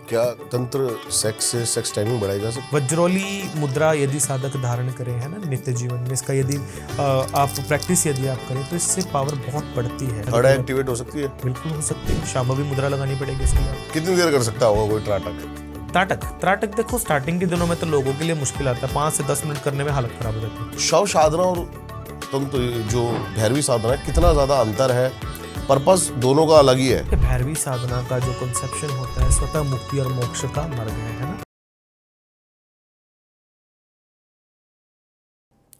क्या तंत्र सेक्स से सेक्स टाइमिंग बढ़ाई जा सकती वज्रोली मुद्रा यदि साधक धारण करें है ना नित्य जीवन में, इसका यदि आप प्रैक्टिस यदि आप करें तो इससे पावर बहुत बढ़ती है। है? एक्टिवेट हो सकती है? बिल्कुल हो सकती है। शांभवी मुद्रा लगानी पड़ेगी इसके लिए। कितनी देर कर सकता होगा कोई त्राटक? त्राटक देखो स्टार्टिंग के दिनों में तो लोगों के लिए मुश्किल आता है, 5 से 10 मिनट करने में हालत खराब हो जाती है। शव साधना और तंत्र जो भैरवी साधना है, कितना ज्यादा अंतर है? पर्पस दोनों का अलग ही है। भैरवी साधना का जो कंसेप्शन होता है स्वतः मुक्ति और मोक्ष का मार्ग है ना।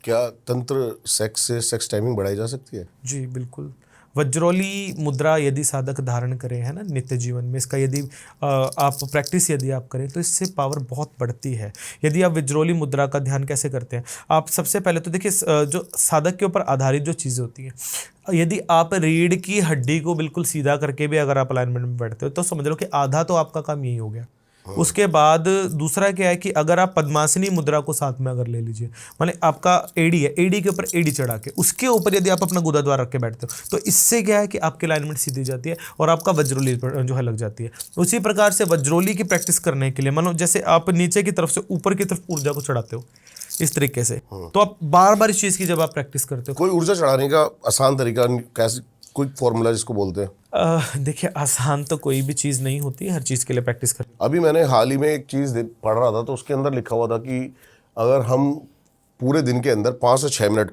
क्या तंत्र सेक्स से सेक्स टाइमिंग बढ़ाई जा सकती है? जी बिल्कुल। वज्रोली मुद्रा यदि साधक धारण करें है ना नित्य जीवन में, इसका यदि आप प्रैक्टिस यदि आप करें तो इससे पावर बहुत बढ़ती है। यदि आप वज्रोली मुद्रा का ध्यान कैसे करते हैं, आप सबसे पहले तो देखिए जो साधक के ऊपर आधारित जो चीज़ें होती हैं, यदि आप रीढ़ की हड्डी को बिल्कुल सीधा करके भी अगर आप अलाइनमेंट में बैठते हो तो समझ लो कि आधा तो आपका काम यही हो गया। उसके बाद दूसरा क्या है कि अगर आप पद्मासनी मुद्रा को साथ में अगर ले लीजिए, माने आपका एडी है, एडी के ऊपर एडी चढ़ा के उसके ऊपर यदि आप अपना गुदाद्वार रख के बैठते हो तो इससे क्या है कि आपकी अलाइनमेंट सीधी जाती है और आपका वज्रोली जो है लग जाती है। उसी प्रकार से वज्रोली की प्रैक्टिस करने के लिए मानो जैसे आप नीचे की तरफ से ऊपर की तरफ ऊर्जा को चढ़ाते हो इस तरीके से, तो आप बार बार इस चीज़ की जब आप प्रैक्टिस करते हो। कोई ऊर्जा चढ़ाने का आसान तरीका कैसे, कोई फॉर्मूला जिसको बोलते हैं? देखिए आसान तो कोई भी चीज़ नहीं होती, हर चीज़ के लिए प्रैक्टिस कर। अभी मैंने हाल ही में एक चीज़ पढ़ रहा था तो उसके अंदर लिखा हुआ था कि अगर हम पूरे दिन के अंदर 5 से 6 मिनट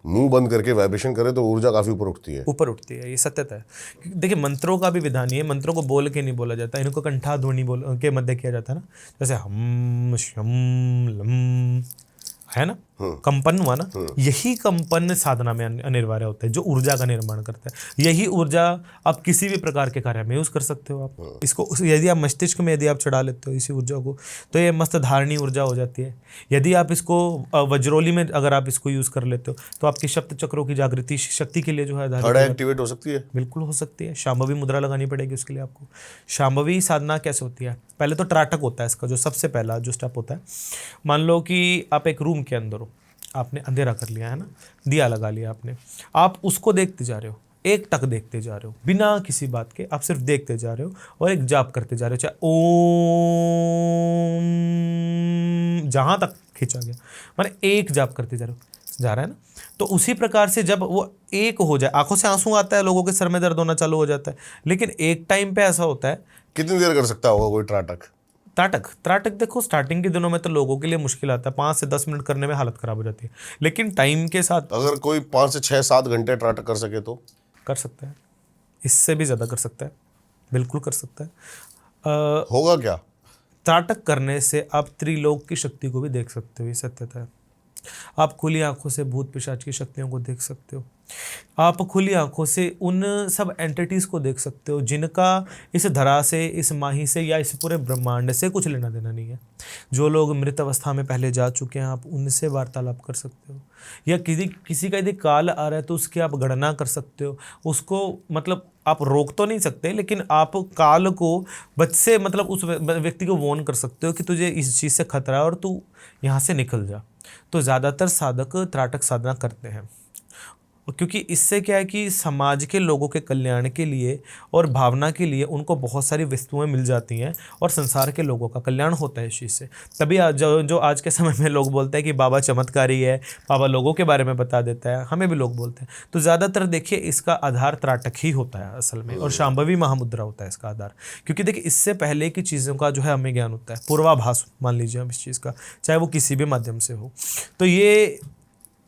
मुंह बंद करके वाइब्रेशन करें तो ऊर्जा काफ़ी ऊपर उठती है। ये सत्यता है। देखिए मंत्रों का भी विधान है, मंत्रों को बोल के नहीं बोला जाता, इनको कंठा ध्वनि बोल के मध्य किया जाता है ना, जैसे हम शम लम है ना, कंपन हुआ ना, यही कंपन साधना में अनिवार्य होता है जो ऊर्जा का निर्माण करता है। यही ऊर्जा आप किसी भी प्रकार के कार्य में यूज कर सकते हो। आप इसको यदि आप मस्तिष्क में यदि आप चढ़ा लेते हो इसी ऊर्जा को तो ये मस्त धारणी ऊर्जा हो जाती है। यदि आप इसको वज्रोली में अगर आप इसको यूज कर लेते हो तो आपकी सप्त चक्रों की जागृति शक्ति के लिए जो है एक्टिवेट हो सकती है। बिल्कुल हो सकती है। शांभवी मुद्रा लगानी पड़ेगी उसके लिए आपको। शांभवी साधना कैसे होती है, पहले तो त्राटक होता है इसका, जो सबसे पहला जो स्टेप होता है। मान लो कि आप एक रूम के अंदर हो, आपने अंधेरा कर लिया है ना, दिया लगा लिया आपने, आप उसको देखते जा रहे हो, एक टक देखते जा रहे हो बिना किसी बात के, आप सिर्फ देखते जा रहे हो और एक जाप करते जा रहे हो, चाहे ओम जहां तक खींचा गया, माने एक जाप करते जा रहा है ना। तो उसी प्रकार से जब वो एक हो जाए, आंखों से आंसू आता है, लोगों के सर में दर्द होना चालू हो जाता है, लेकिन एक टाइम पे ऐसा होता है। कितनी देर कर सकता होगा कोई त्राटक देखो स्टार्टिंग के दिनों में तो लोगों के लिए मुश्किल आता है, 5 से 10 मिनट करने में हालत खराब हो जाती है, लेकिन टाइम के साथ अगर कोई 5 से 6-7 घंटे त्राटक कर सके तो कर सकता है, इससे भी ज़्यादा कर सकता है, बिल्कुल कर सकता है। होगा क्या? त्राटक करने से आप त्रिलोक की शक्ति को भी देख सकते हो, ये सत्यता है। आप खुली आंखों से भूत पिशाच की शक्तियों को देख सकते हो, आप खुली आंखों से उन सब एंटिटीज़ को देख सकते हो जिनका इस धरा से, इस माही से या इस पूरे ब्रह्मांड से कुछ लेना देना नहीं है। जो लोग मृत अवस्था में पहले जा चुके हैं आप उनसे वार्तालाप कर सकते हो, या किसी का यदि काल आ रहा है तो उसकी आप गणना कर सकते हो। उसको मतलब आप रोक तो नहीं सकते, लेकिन आप काल को बच से मतलब उस व्यक्ति को वॉर्न कर सकते हो कि तुझे इस चीज़ से खतरा है और तू यहाँ से निकल जा। तो ज़्यादातर साधक त्राटक साधना करते हैं, क्योंकि इससे क्या है कि समाज के लोगों के कल्याण के लिए और भावना के लिए उनको बहुत सारी वस्तुएं मिल जाती हैं और संसार के लोगों का कल्याण होता है इस चीज़ से। तभी जो आज के समय में लोग बोलते हैं कि बाबा चमत्कारी है, बाबा लोगों के बारे में बता देता है, हमें भी लोग बोलते हैं। तो ज़्यादातर देखिए इसका आधार त्राटक ही होता है असल में, और शांभवी महामुद्रा होता है इसका आधार, क्योंकि देखिए इससे पहले की चीज़ों का जो है हमें ज्ञान होता है, पूर्वाभास मान लीजिए हम इस चीज़ का, चाहे वो किसी भी माध्यम से हो। तो ये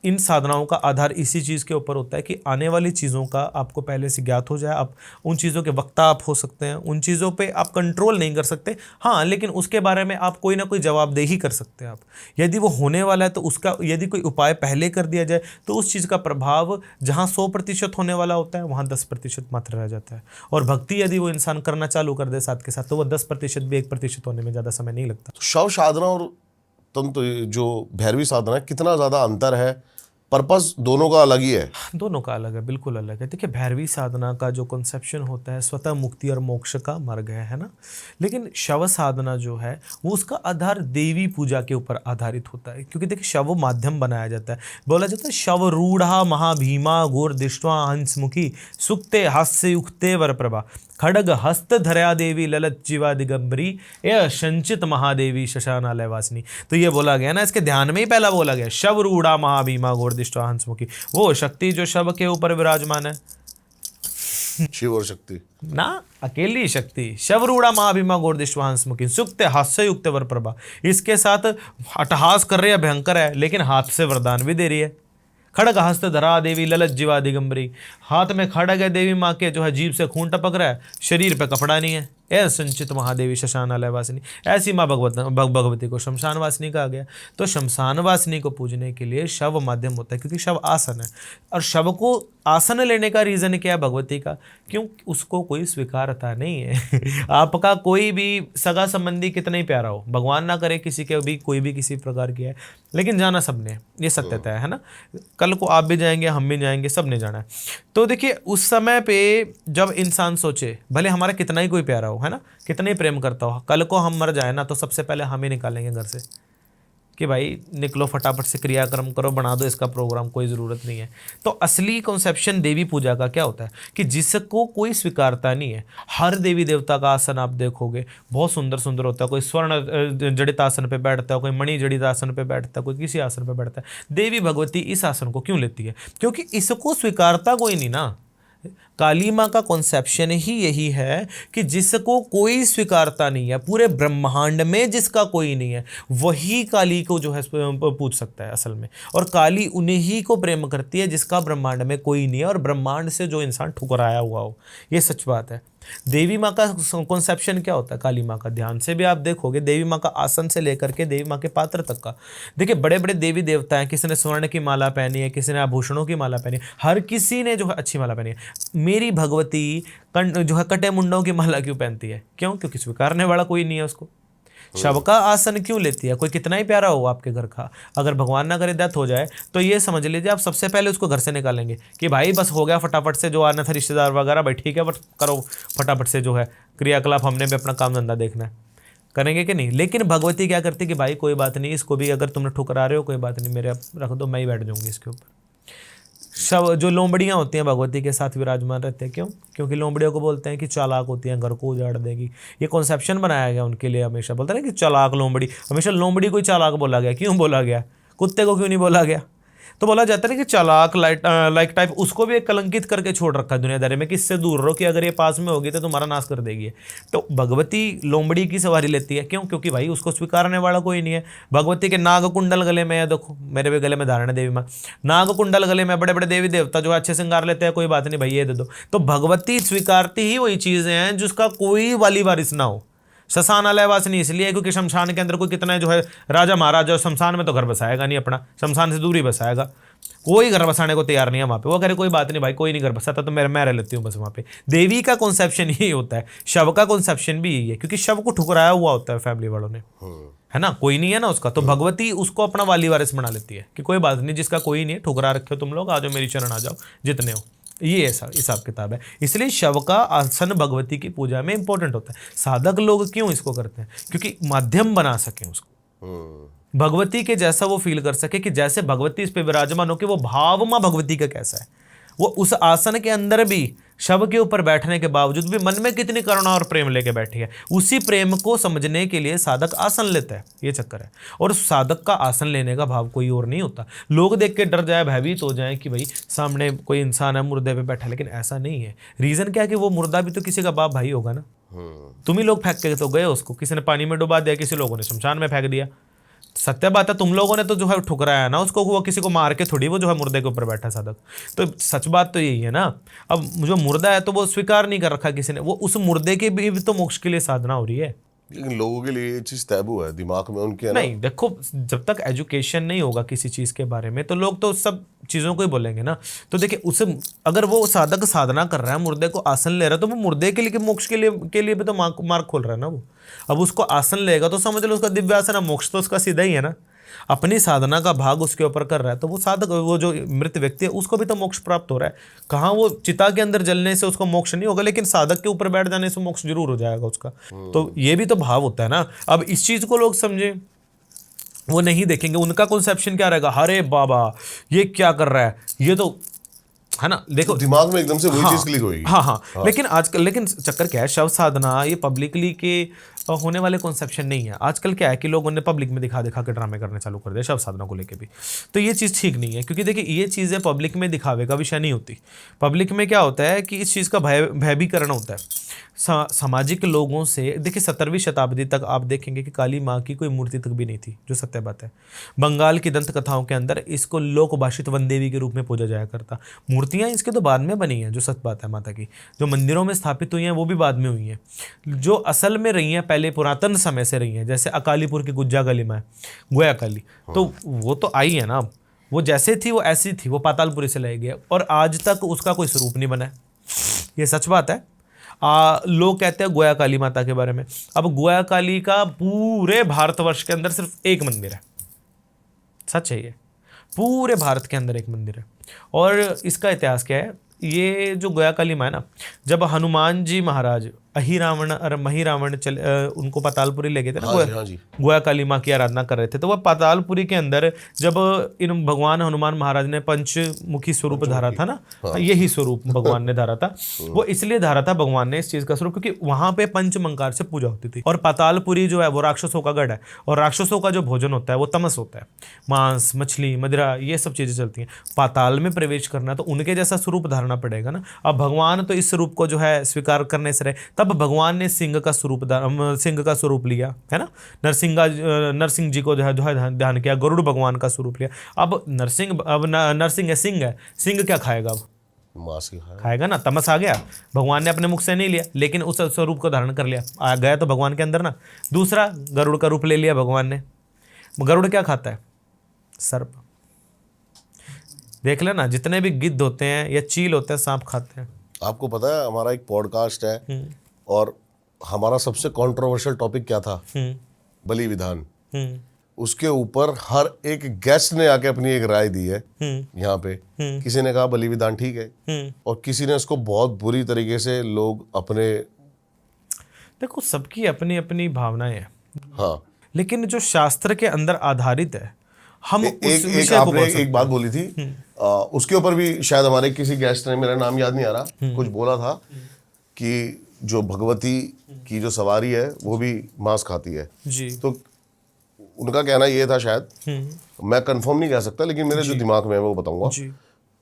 इन साधनाओं का आधार इसी चीज़ के ऊपर होता है कि आने वाली चीज़ों का आपको पहले से ज्ञात हो जाए, आप उन चीज़ों के वक्ता आप हो सकते हैं, उन चीज़ों पे आप कंट्रोल नहीं कर सकते, हाँ, लेकिन उसके बारे में आप कोई ना कोई जवाबदेही कर सकते हैं। आप यदि वो होने वाला है तो उसका यदि कोई उपाय पहले कर दिया जाए तो उस चीज़ का प्रभाव जहाँ 100% होने वाला होता है वहाँ 10% मात्र रह जाता है। और भक्ति यदि वो इंसान करना चालू कर दे साथ के साथ तो वो 10% भी 1% होने में ज़्यादा समय नहीं लगता। शव साधना और तंत्र जो भैरवी साधना है, कितना ज़्यादा अंतर है? पर्पस दोनों का अलग ही है। दोनों का अलग है, बिल्कुल अलग है। देखिए भैरवी साधना का जो कंसेप्शन होता है स्वतः मुक्ति और मोक्ष का मार्ग है ना, लेकिन शव साधना जो है वो उसका आधार देवी पूजा के ऊपर आधारित होता है, क्योंकि देखिए शव माध्यम बनाया जाता है। बोला जाता है शव रूढ़ा महाभीमा घोर दृष्टवा हंसमुखी सुक्ते हास्य युक्ते वर प्रभा खड़ग हस्त धरा देवी ललत जीवा दिगंबरी ए संचित महादेवी शशानालय वासिनी। तो ये बोला गया ना, इसके ध्यान में ही पहला बोला गया शव रूढ़ा महाभीमा गोरदिष्टा हंसमुखी, वो शक्ति जो शव के ऊपर विराजमान है, शिव और शक्ति ना अकेली शक्ति, शवरूढ़ा महाभीमा गोरदिष्टा हंसमुखी सुक्त हास्य युक्त वर प्रभा, इसके साथ अट्टहास कर रही है, भयंकर है, लेकिन हाथ से वरदान भी दे रही है। खड़ग हस्त धरा देवी ललत जीवा दिगंबरी, हाथ में खड़ग है देवी माँ के, जो है जीभ से खून टपक रहा है, शरीर पे कपड़ा नहीं है। ए संचित महादेवी शशानालय वासिनी, ऐसी माँ भगवती को शमशान वासिनी कहा गया। तो शमशान वासिनी को पूजने के लिए शव माध्यम होता है, क्योंकि शव आसन है, और शव को आसन लेने का रीजन क्या है भगवती का, क्यों उसको कोई स्वीकारता नहीं है। आपका कोई भी सगा संबंधी कितना ही प्यारा हो, भगवान ना करे किसी के भी कोई भी किसी प्रकार की है, लेकिन जाना सबने, ये सत्यता है ना। कल को आप भी जाएंगे, हम भी जाएंगे, सबने जाना है। तो देखिए उस समय पे जब इंसान सोचे, भले हमारा कितना ही कोई प्यारा हो, है ना, कितना ही प्रेम करता हो, कल को हम मर जाए ना, तो सबसे पहले हम ही निकालेंगे घर से कि भाई निकलो फटाफट से क्रियाक्रम करो, बना दो इसका प्रोग्राम, कोई ज़रूरत नहीं है। तो असली कॉन्सेप्शन देवी पूजा का क्या होता है कि जिसको कोई स्वीकारता नहीं है। हर देवी देवता का आसन आप देखोगे बहुत सुंदर सुंदर होता है, कोई स्वर्ण जड़ित आसन पे बैठता है, कोई मणि जड़ित आसन पे बैठता है, कोई किसी आसन पे बैठता है। देवी भगवती इस आसन को क्यों लेती है, क्योंकि इसको स्वीकारता कोई नहीं ना। काली माँ का कॉन्सेप्शन ही यही है कि जिसको कोई स्वीकारता नहीं है, पूरे ब्रह्मांड में जिसका कोई नहीं है, वही काली को जो है पूज सकता है असल में। और काली उन्हीं ही को प्रेम करती है जिसका ब्रह्मांड में कोई नहीं है, और ब्रह्मांड से जो इंसान ठुकराया हुआ हो। ये सच बात है। देवी माँ का कॉन्सेप्शन क्या होता है काली माँ का, ध्यान से भी आप देखोगे, देवी माँ का आसन से लेकर के देवी माँ के पात्र तक का, देखिए बड़े बड़े देवी देवता हैं, किसी ने स्वर्ण की माला पहनी है, किसी ने आभूषणों की माला पहनी है, हर किसी ने जो है अच्छी माला पहनी है। मेरी भगवती जो है कटे मुंडों की माला क्यों पहनती है, क्यों, क्योंकि स्वीकारने वाला कोई नहीं है उसको। शव का आसन क्यों लेती है, कोई कितना ही प्यारा हो आपके घर का, अगर भगवान ना करे डेथ हो जाए, तो ये समझ लीजिए आप सबसे पहले उसको घर से निकालेंगे कि भाई बस हो गया, फटाफट से जो आना था रिश्तेदार वगैरह, भाई ठीक है बट करो फटाफट से जो है क्रियाकलाप, हमने भी अपना काम धंधा देखना है, करेंगे कि नहीं। लेकिन भगवती क्या करती कि भाई कोई बात नहीं, इसको भी अगर तुमने ठुकरा रहे हो कोई बात नहीं, मेरे रख दो, मैं ही बैठ जाऊंगी इसके ऊपर। शव जो लोमड़ियाँ होती हैं भगवती के साथ विराजमान रहते हैं, क्यों, क्योंकि लोमड़ियों को बोलते हैं कि चालाक होती हैं, घर को उजाड़ देगी। ये कॉन्सेप्शन बनाया गया उनके लिए, हमेशा बोलते हैं कि चालाक लोमड़ी, हमेशा लोमड़ी को चालाक बोला गया, क्यों बोला गया, कुत्ते को क्यों नहीं बोला गया। तो बोला जाता है कि चालाक लाइक टाइप, उसको भी एक कलंकित करके छोड़ रखा है दुनियादारी में कि इससे दूर रहो, कि अगर ये पास में होगी तो तुम्हारा नाश कर देगी। तो भगवती लोमड़ी की सवारी लेती है, क्यों, क्योंकि भाई उसको स्वीकारने वाला कोई नहीं है। भगवती के नाग कुंडल गले में है, देखो मेरे भी गले में धारण है देवी माँ, नाग कुंडल गले में, बड़े बड़े देवी देवता जो अच्छे श्रृंगार लेते हैं, कोई बात नहीं भाई ये दे दो। तो भगवती स्वीकारती ही वही चीज़ें हैं जिसका कोई वाली वारिस ना हो। शमशानालय वासिनी इसलिए क्योंकि शमशान के अंदर कोई कितना जो है राजा महाराजा, शमशान में तो घर बसाएगा नहीं अपना, शमशान से दूरी बसाएगा, कोई घर बसाने को तैयार नहीं है वहाँ पे। वो कह रहे कोई बात नहीं भाई, कोई नहीं घर बसाता तो मैं रह लेती हूँ बस वहाँ पे। देवी का कॉन्सेप्शन यही होता है, शव का कॉन्सेप्शन भी यही है, क्योंकि शव को ठुकराया हुआ होता है फैमिली वालों ने, है ना, कोई नहीं है ना उसका। तो भगवती उसको अपना वाली वारिस बना लेती है कि कोई बात नहीं, जिसका कोई नहीं है, ठुकरा रखे हो तुम लोग, आ जाओ मेरी शरण आ जाओ जितने हो। ये ऐसा हिसाब किताब है। इसलिए शव का आसन भगवती की पूजा में इंपॉर्टेंट होता है। साधक लोग क्यों इसको करते हैं, क्योंकि माध्यम बना सके उसको, भगवती के जैसा वो फील कर सके, कि जैसे भगवती इस पे विराजमान हो कि वो भाव माँ भगवती का कैसा है, वो उस आसन के अंदर भी शव के ऊपर बैठने के बावजूद भी मन में कितनी करुणा और प्रेम लेके बैठी है। उसी प्रेम को समझने के लिए साधक आसन लेता है, ये चक्कर है। और साधक का आसन लेने का भाव कोई और नहीं होता। लोग देख के डर जाए, भयभीत हो जाए कि भाई सामने कोई इंसान है मुर्दे पे बैठा, लेकिन ऐसा नहीं है। रीजन क्या है कि वो मुर्दा भी तो किसी का बाप भाई होगा ना। तुम ही लोग फेंक के तो गए उसको, किसी ने पानी में डुबा दिया, किसी लोगों ने शमशान में फेंक दिया। सत्य बात है, तुम लोगों ने तो जो है ठुकराया ना उसको, वो किसी को मार के थोड़ी वो जो है मुर्दे के ऊपर बैठा साधक। तो सच बात तो यही है ना। अब जो मुर्दा है तो वो स्वीकार नहीं कर रखा किसी ने, वो उस मुर्दे के भी तो मोक्ष के लिए साधना हो रही है। लेकिन लोगों के लिए ये चीज टैबू है दिमाग में उनके, नहीं देखो, जब तक एजुकेशन नहीं होगा किसी चीज़ के बारे में तो लोग तो सब चीज़ों को ही बोलेंगे ना। तो देखिए उसे, अगर वो साधक साधना कर रहा है, मुर्दे को आसन ले रहा है, तो वो मुर्दे के लिए मोक्ष के लिए भी तो मार्ग खोल रहा है ना वो। अब उसको आसन लेगा तो समझ लो उसका दिव्य आसन है, मोक्ष तो उसका सीधा ही है ना। अपनी साधना का भाग उसके ऊपर कर रहा है, तो वो साधक, वो जो मृत व्यक्ति है उसको भी तो मोक्ष प्राप्त हो रहा है। कहाँ वो चिता के अंदर जलने से उसको मोक्ष नहीं होगा, लेकिन साधक के ऊपर बैठ जाने से मोक्ष जरूर हो जाएगा उसका। तो ये भी तो भाव होता है ना। अब इस चीज को लोग समझे, वो नहीं देखेंगे। उनका कॉन्सेप्शन क्या रहेगा, अरे बाबा ये क्या कर रहा है, ये तो है ना। देखो दिमाग में एकदम से वही चीज क्लिक हुई। हाँ, लेकिन आजकल लेकिन चक्कर क्या है, शव साधना ये पब्लिकली के होने वाले कॉन्सेप्शन नहीं है। आजकल क्या है कि लोगों ने पब्लिक में दिखा दिखा के ड्रामे करने चालू कर दिया शव साधना को लेके भी। तो ये चीज़ ठीक नहीं है, क्योंकि देखिए ये चीज़ें पब्लिक में दिखावे का विषय नहीं होती। पब्लिक में क्या होता है कि इस चीज़ का भयभीकरण होता है सामाजिक लोगों से। देखिए 17वीं शताब्दी तक आप देखेंगे कि काली माँ की कोई मूर्ति तक भी नहीं थी, जो सत्य बात है। बंगाल की दंत कथाओं के अंदर इसको लोकभाषित वन देवी के रूप में पूजा जाया करता। मूर्तियाँ इसके तो बाद में बनी हैं, जो सत्य बात है माता की। जो मंदिरों में स्थापित हुई हैं वो भी बाद में हुई हैं। जो असल में रही हैं पहले पुरातन समय से रही हैं, जैसे अकालीपुर की गुज्जा काली माँ, गोया काली, तो वो तो आई है ना। वो जैसे थी वो ऐसी थी, वो पातालपुरी से लाई गई और आज तक उसका कोई स्वरूप नहीं बना है। ये सच बात है। लोग कहते हैं गोया काली माता के बारे में। अब गोया काली का पूरे भारतवर्ष के अंदर सिर्फ एक मंदिर है, सच है ये, पूरे भारत के अंदर एक मंदिर है। और इसका इतिहास क्या है, ये जो गोया काली माँ है ना, जब हनुमान जी महाराज अहिरावण और महिरावण उनको पातालपुरी ले गए थे ना, गोया काली माँ की आराधना कर रहे थे, तो वह पातालपुरी के अंदर जब इन भगवान हनुमान महाराज ने पंचमुखी स्वरूप धारा था ना, यही स्वरूप भगवान ने धारा था। वो इसलिए धारा था भगवान ने इस चीज का स्वरूप, क्योंकि वहां पे पंचमंकार से पूजा होती थी। और पातालपुरी जो है वो राक्षसों का गढ़ है, और राक्षसों का जो भोजन होता है वो तमस होता है, मांस मछली मदिरा ये सब चीजें चलती हैं। पाताल में प्रवेश करना तो उनके जैसा स्वरूप धारना पड़ेगा ना। अब भगवान तो इस स्वरूप को जो है स्वीकार करने से रहे, तब भगवान ने सिंह का स्वरूप लिया है ना। नरसिंह जी को जो है ध्यान किया, गरुड़ भगवान का स्वरूप लिया। अब नरसिंह है, सिंह क्या खाएगा, अब मांस खाएगा ना। तमस आ गया, भगवान ने अपने मुख से नहीं लिया, लेकिन उस स्वरूप को धारण कर लिया, आ गया तो भगवान के अंदर ना। दूसरा गरुड़ का रूप ले लिया भगवान ने। गरुड़ क्या खाता है, सर्प। देख लेना जितने भी गिद्ध होते हैं या चील होते हैं, सांप खाते हैं। आपको पता है हमारा एक पॉडकास्ट है और हमारा सबसे कंट्रोवर्शियल टॉपिक क्या था, बलि विधान। उसके ऊपर हर एक गेस्ट ने आके अपनी एक राय दी है यहाँ पे। किसी ने कहा बलि विधान ठीक है, और किसी ने उसको बहुत बुरी तरीके से लोग अपने, देखो सबकी अपनी अपनी भावनाएं हैं। हाँ, लेकिन जो शास्त्र के अंदर आधारित है, हम उस विषय को आपने एक बात बोली थी, उसके ऊपर भी शायद हमारे किसी गेस्ट ने, मेरा नाम याद नहीं आ रहा, कुछ बोला था कि जो भगवती की जो सवारी है वो भी मांस खाती है जी। तो उनका कहना ये था, शायद मैं कंफर्म नहीं कह सकता, लेकिन मेरे जो दिमाग में है वो बताऊंगा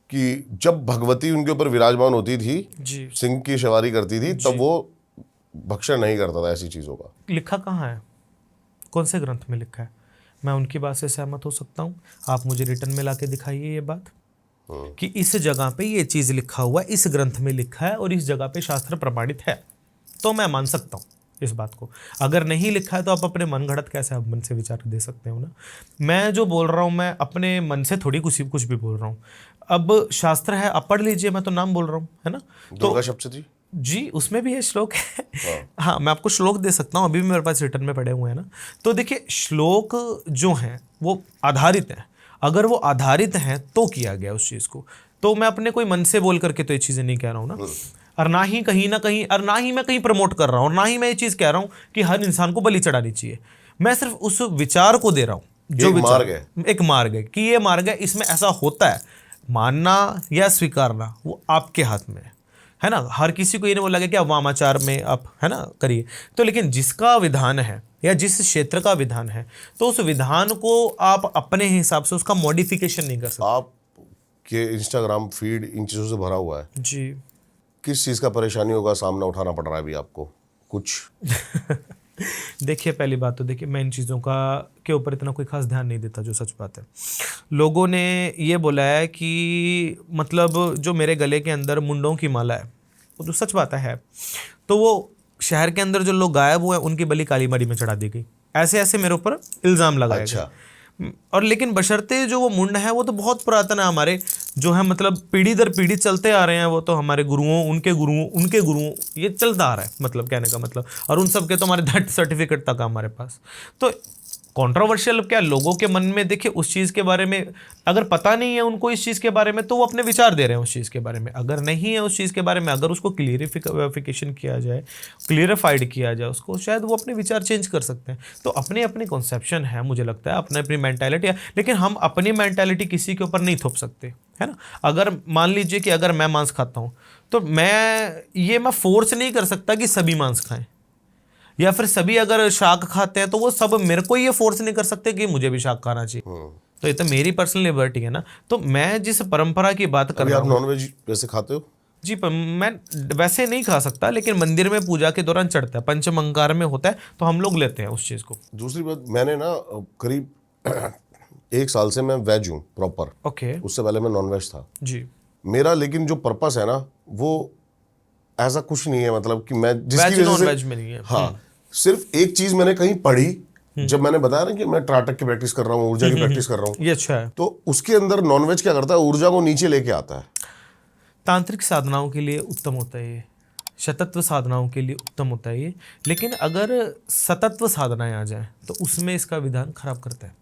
कि जब भगवती उनके ऊपर विराजमान होती थी, सिंह की सवारी करती थी, तब वो भक्षण नहीं करता था ऐसी चीजों का। लिखा कहाँ है, कौन से ग्रंथ में लिखा है? मैं उनकी बात से सहमत हो सकता हूँ, आप मुझे रिटर्न में लाके दिखाइए ये बात कि इस जगह पे ये चीज़ लिखा हुआ है, इस ग्रंथ में लिखा है और इस जगह पे शास्त्र प्रमाणित है, तो मैं मान सकता हूँ इस बात को। अगर नहीं लिखा है तो आप अपने मन घड़त कैसे आप मन से विचार दे सकते हो ना। मैं जो बोल रहा हूँ मैं अपने मन से थोड़ी कुछ भी बोल रहा हूँ। अब शास्त्र है, आप पढ़ लीजिए, मैं तो नाम बोल रहा हूँ, है ना। दुर्गा सप्तशती जी, उसमें भी ये श्लोक है। हाँ, मैं आपको श्लोक दे सकता हूँ, अभी भी मेरे पास रिटर्न में पड़े हुए हैं ना। तो देखिए श्लोक जो हैं वो आधारित हैं, अगर वो आधारित हैं तो किया गया उस चीज़ को। तो मैं अपने कोई मन से बोल करके तो ये चीज़ें नहीं कह रहा हूँ ना, और ना ही कहीं ना कहीं, और ना ही मैं कहीं प्रमोट कर रहा हूँ, और ना ही मैं ये चीज़ कह रहा हूँ कि हर इंसान को बलि चढ़ानी चाहिए। मैं सिर्फ उस विचार को दे रहा हूँ, जो एक मार्ग है कि ये मार्ग है, इसमें ऐसा होता है। मानना या स्वीकारना वो आपके हाथ में है ना। हर किसी को ये नहीं बोला गया कि आप वामाचार में आप है ना करिए, तो लेकिन जिसका विधान है या जिस क्षेत्र का विधान है, तो उस विधान को आप अपने हिसाब से उसका मॉडिफिकेशन नहीं कर सकते। आपके इंस्टाग्राम फीड इन चीज़ों से भरा हुआ है जी। किस चीज़ का परेशानियों का सामना उठाना पड़ रहा है अभी आपको कुछ? देखिए पहली बात तो देखिए, मैं इन चीज़ों का के ऊपर इतना कोई खास ध्यान नहीं देता, जो सच बात है। लोगों ने ये बोला है कि मतलब जो मेरे गले के अंदर मुंडों की माला है, वो तो सच बात है। तो वो शहर के अंदर जो लोग गायब हुए उनकी बलि काली मारी में चढ़ा दी गई, ऐसे ऐसे मेरे ऊपर इल्ज़ाम लगाया गया। और लेकिन बशर्ते जो वो मुंड है वो तो बहुत पुरातन है, हमारे जो है मतलब पीढ़ी दर पीढ़ी चलते आ रहे हैं, वो तो हमारे गुरुओं उनके गुरुओं ये चलता आ रहा है, मतलब कहने का मतलब। और उन सब के तो हमारे डेथ सर्टिफिकेट तक है हमारे पास। तो कंट्रोवर्शियल क्या लोगों के मन में, देखिए उस चीज़ के बारे में अगर पता नहीं है उनको इस चीज़ के बारे में, तो वो अपने विचार दे रहे हैं उस चीज़ के बारे में। अगर नहीं है उस चीज़ के बारे में, अगर उसको क्लियरिफिकेशन किया जाए, क्लियरिफाइड किया जाए उसको, शायद वो अपने विचार चेंज कर सकते हैं। तो अपने अपने कॉन्सेप्शन है, मुझे लगता है अपने अपनी मैंटेलिटी है, लेकिन हम अपनी मैंटेलिटी किसी के ऊपर नहीं थोप सकते, है ना। अगर मान लीजिए कि अगर मैं मांस खाता हूँ तो मैं फोर्स नहीं कर सकता कि सभी मांस खाएं, या फिर सभी अगर शाक खाते हैं तो वो सब मेरे को ये फोर्स नहीं कर सकते कि मुझे भी शाक खाना चाहिए। तो ये तो मेरी पर्सनल लिबर्टी है ना। तो मैं जिस परंपरा की बात कर अभी रहा आप हूँ, नॉनवेज वैसे खाते हो? जी पर मैं वैसे नहीं खा सकता, लेकिन मंदिर में पूजा के दौरान चढ़ता है, पंचमंगार में होता है तो हम लोग लेते हैं उस चीज़ को। दूसरी बात, मैंने ना करीब 1 साल से मैं वेज हूँ प्रॉपर। ओके उससे पहले मैं नॉनवेज था जी। मेरा, लेकिन जो पर्पस है ना वो ऐसा कुछ नहीं है, मतलब कि मैं जिसकी वेज वजह नॉन से, वेज में नहीं है। हाँ, सिर्फ एक चीज मैंने कहीं पढ़ी, जब मैंने बताया ना कि मैं त्राटक की प्रैक्टिस कर रहा हूँ, ऊर्जा की प्रैक्टिस कर रहा हूँ, ये अच्छा है। तो उसके अंदर नॉनवेज क्या करता है, ऊर्जा को नीचे लेके आता है। तांत्रिक साधनाओं के लिए उत्तम होता है ये, शतत्व साधनाओं के लिए उत्तम होता है ये, लेकिन अगर सतत्व साधनाएं आ जाए तो उसमें इसका विधान खराब करता है।